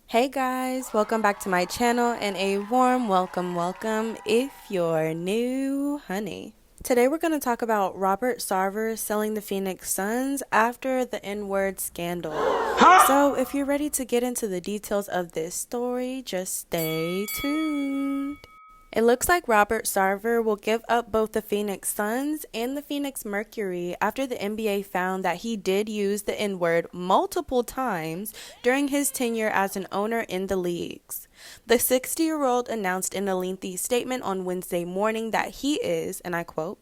Hey guys, welcome back to my channel and a warm welcome if you're new, honey. Today we're going to talk about Robert Sarver selling the Phoenix Suns after the N-word scandal. So if you're ready to get into the details of this story, just stay tuned. It looks like Robert Sarver will give up both the Phoenix Suns and the Phoenix Mercury after the NBA found that he did use the N-word multiple times during his tenure as an owner in the leagues. The 60-year-old announced in a lengthy statement on Wednesday morning that he is, and I quote,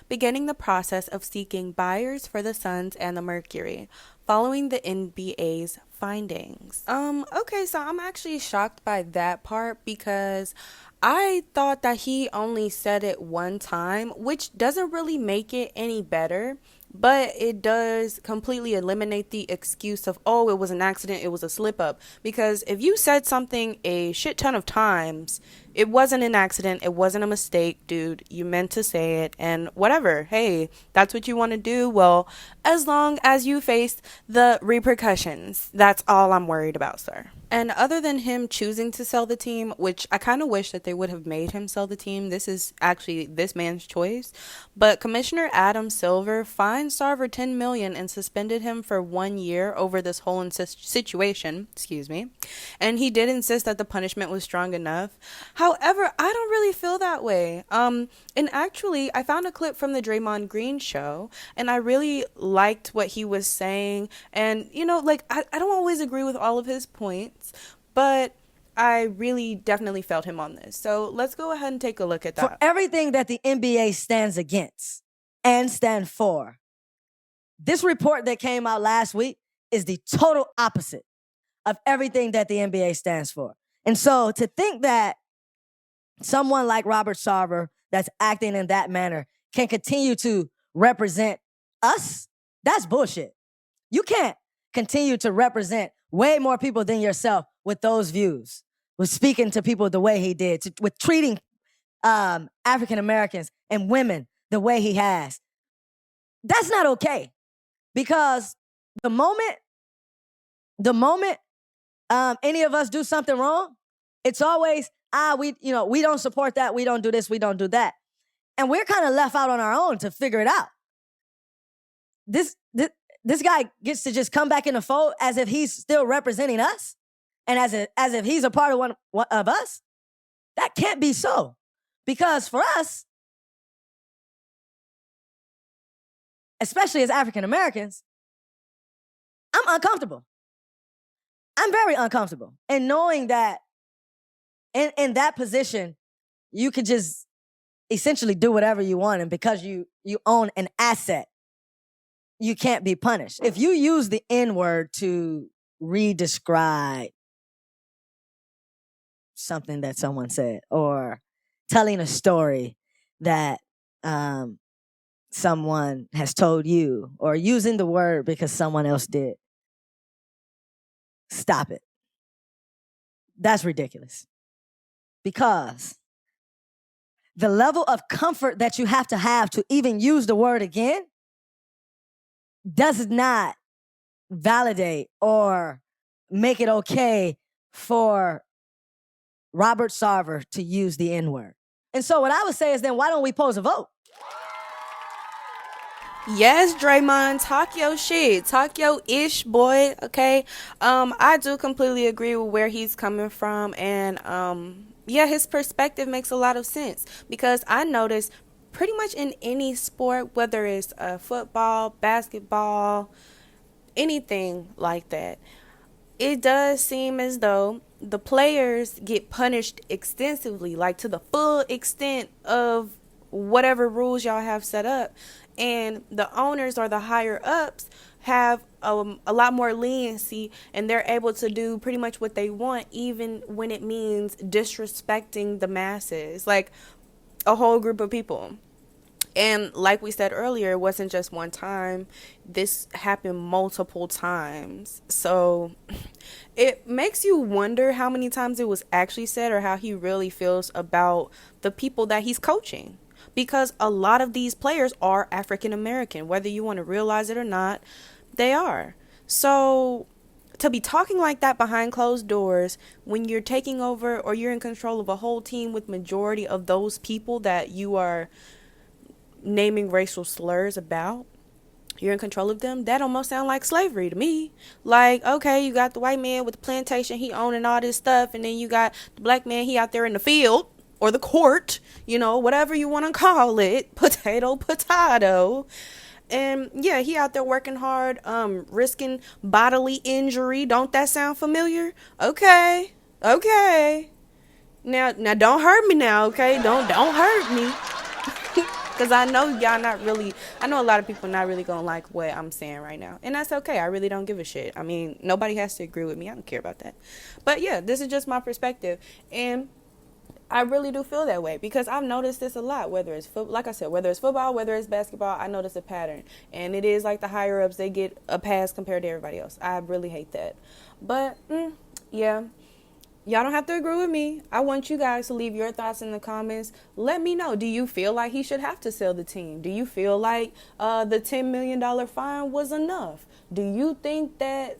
beginning the process of seeking buyers for the Suns and the Mercury, following the NBA's findings. Okay, so I'm actually shocked by that part because I thought that he only said it one time, which doesn't really make it any better, but it does completely eliminate the excuse of, oh, it was an accident, it was a slip up. Because if you said something a shit ton of times, it wasn't an accident, it wasn't a mistake, dude. You meant to say it, and whatever. Hey, that's what you want to do. Well, as long as you face the repercussions, that's all I'm worried about, sir. And other than him choosing to sell the team, which I kind of wish that they would have made him sell the team, this is actually this man's choice. But Commissioner Adam Silver fined Sarver $10 million and suspended him for 1 year over this whole situation. Excuse me. And he did insist that the punishment was strong enough. However, I don't really feel that way. And actually, I found a clip from the Draymond Green show, and I really liked what he was saying. And, you know, like, I don't always agree with all of his points, but I really definitely felt him on this. So let's go ahead and take a look at that. For everything that the NBA stands against and stand for, this report that came out last week is the total opposite of everything that the NBA stands for. And so to think that someone like Robert Sarver that's acting in that manner can continue to represent us, that's bullshit. You can't continue to represent way more people than yourself with those views, with speaking to people the way he did, with treating African Americans and women the way he has. That's not okay, because the moment any of us do something wrong, it's always we don't support that, we don't do this, we don't do that, and we're kind of left out on our own to figure it out. This guy gets to just come back in the fold as if he's still representing us, and as if he's a part of one of us. That can't be so, because for us, especially as African Americans, I'm uncomfortable. I'm very uncomfortable. And knowing that in that position, you could just essentially do whatever you want, and because you own an asset, you can't be punished. If you use the N-word to re-describe something that someone said, or telling a story that someone has told you, or using the word because someone else did, stop it. That's ridiculous. Because the level of comfort that you have to even use the word again does not validate or make it okay for Robert Sarver to use the N-word. And so what I would say is, then why don't we pose a vote? Yes, Draymond, talk your shit. Talk your ish, boy, okay? I do completely agree with where he's coming from, and yeah, his perspective makes a lot of sense, because I notice pretty much in any sport, whether it's football, basketball, anything like that, it does seem as though the players get punished extensively, like to the full extent of whatever rules y'all have set up, and the owners or the higher ups have a lot more leniency, and they're able to do pretty much what they want, even when it means disrespecting the masses, like a whole group of people. And like we said earlier, it wasn't just one time. This happened multiple times. So it makes you wonder how many times it was actually said, or how he really feels about the people that he's coaching. Because a lot of these players are African American, whether you want to realize it or not, they are. So to be talking like that behind closed doors when you're taking over or you're in control of a whole team with majority of those people that you are naming racial slurs about, you're in control of them, that almost sound like slavery to me. Like, okay, you got the white man with the plantation, he owning all this stuff, and then you got the black man, he out there in the field or the court, whatever you want to call it, potato. And yeah, he out there working hard, risking bodily injury. Don't that sound familiar? Okay. Now don't hurt me now, okay? Don't hurt me. Because I know y'all not really, I know a lot of people not really gonna like what I'm saying right now. And that's okay. I really don't give a shit. I mean, nobody has to agree with me. I don't care about that. But yeah, this is just my perspective. And I really do feel that way because I've noticed this a lot, whether it's like I said, whether it's football, whether it's basketball, I notice a pattern. And it is like the higher ups, they get a pass compared to everybody else. I really hate that. But yeah. Y'all don't have to agree with me. I want you guys to leave your thoughts in the comments. Let me know. Do you feel like he should have to sell the team? Do you feel like the $10 million fine was enough? Do you think that,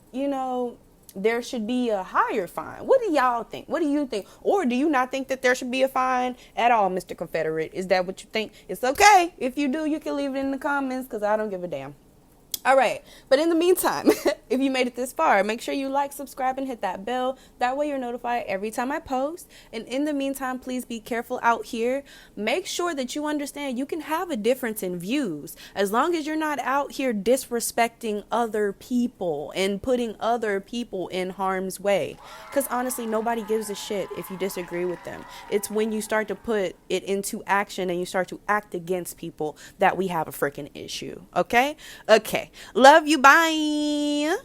there should be a higher fine? What do y'all think? What do you think? Or do you not think that there should be a fine at all, Mr. Confederate? Is that what you think? It's okay. If you do, you can leave it in the comments because I don't give a damn. All right. But in the meantime, if you made it this far, make sure you like, subscribe, and hit that bell. That way you're notified every time I post. And in the meantime, please be careful out here. Make sure that you understand you can have a difference in views as long as you're not out here disrespecting other people and putting other people in harm's way. Because honestly, nobody gives a shit if you disagree with them. It's when you start to put it into action and you start to act against people that we have a freaking issue. Okay? Okay. Love you. Bye.